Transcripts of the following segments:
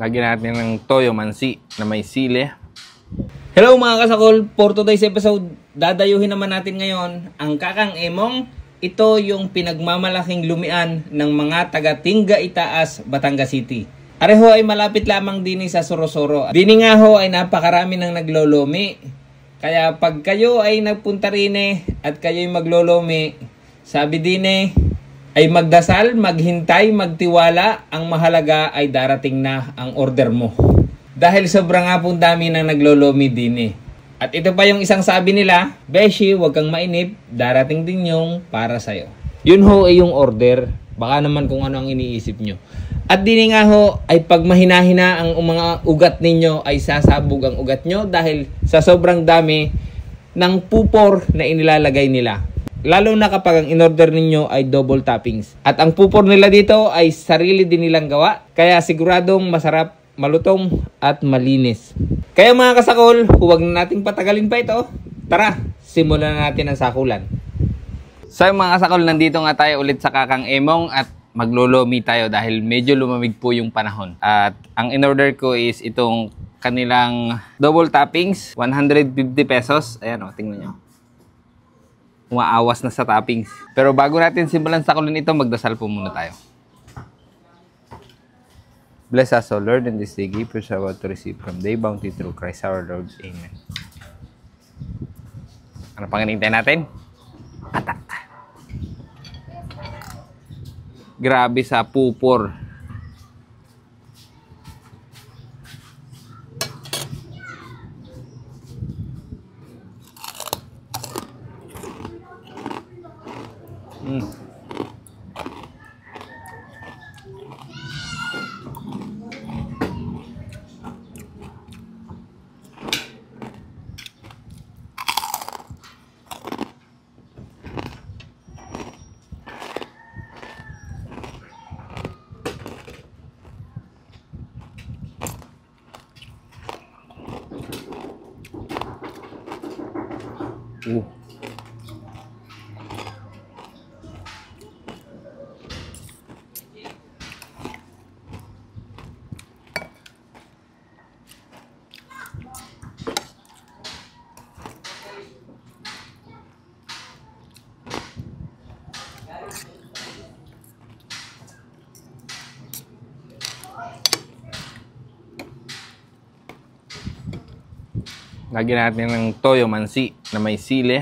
Lagyan natin ng toyo mansi na may sili. Hello mga kasakol, for today's episode, dadayuhin naman natin ngayon ang Kakang Emong. Ito yung pinagmamalaking lumian ng mga taga Tinga Itaas, Batangas City. Areho ay malapit lamang din sa Sorosoro. Dini nga ho ay napakarami ng naglolomi. Kaya pag kayo ay nagpunta rin at kayo'y maglolomi, sabi din ay magdasal, maghintay, magtiwala. Ang mahalaga ay darating na ang order mo. Dahil sobrang nga pong dami na naglolomi din At ito pa yung isang sabi nila, Beshi, huwag kang mainip, darating din yung para sa'yo. Yun ho ay yung order. Baka naman kung ano ang iniisip nyo. At din nga ho ay pag mahina-hina ang mga ugat ninyo ay sasabog ang ugat nyo dahil sa sobrang dami ng pupor na inilalagay nila. Lalo na kapag ang in-order ninyo ay double toppings. At ang pupor nila dito ay sarili din nilang gawa. Kaya siguradong masarap, malutong at malinis. Kaya mga kasakol, huwag na nating patagalin pa ito. Tara, simulan na natin ang sakulan. So mga kasakol, nandito nga tayo ulit sa Kakang Emong at maglolomi tayo dahil medyo lumamig po yung panahon. At ang in-order ko is itong kanilang double toppings, 150 pesos. Ayan o, tingnan nyo. Umaawas na sa toppings. Pero bago natin simulan sakulin ito, magdasal po muna tayo. Bless us, O Lord, in this day, give us about to receive from thy bounty through Christ our Lord. Amen. Ano pang hinihintay natin? Atak. Grabe sa pupor. Lagyan natin ng toyo mansi na may sili.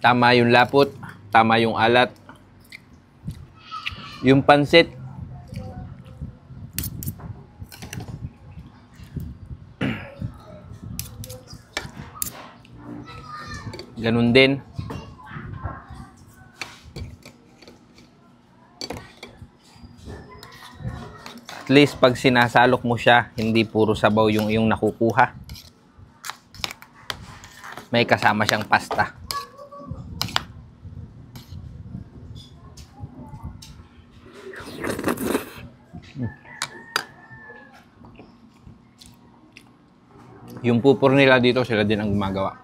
Tama yung lapot, tama yung alat. Yung pansit, ganun din. At least pag sinasalok mo siya, hindi puro sabaw yung iyong nakukuha. May kasama siyang pasta. Yung pupor nila dito, sila din ang gumagawa.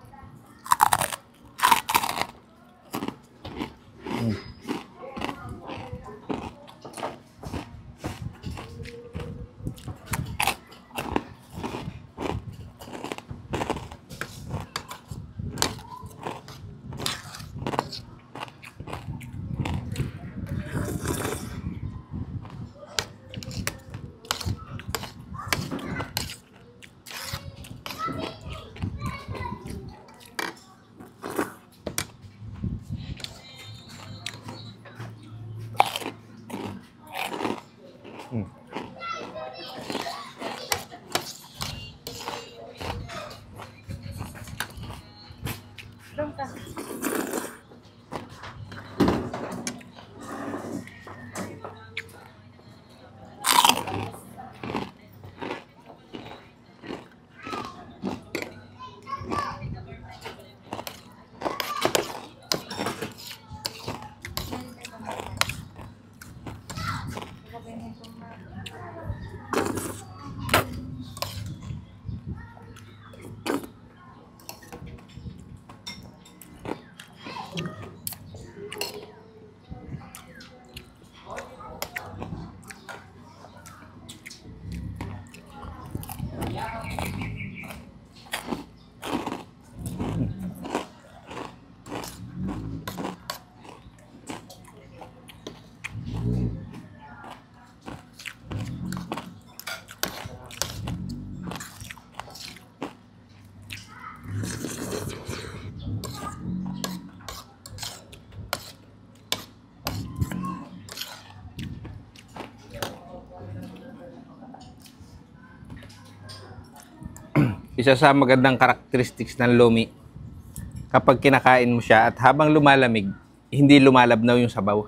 isa sa magandang characteristics ng lumi. Kapag kinakain mo siya at habang lumalamig, hindi lumalabnaw yung sabaw.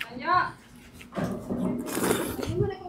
Anya! Hindi mo na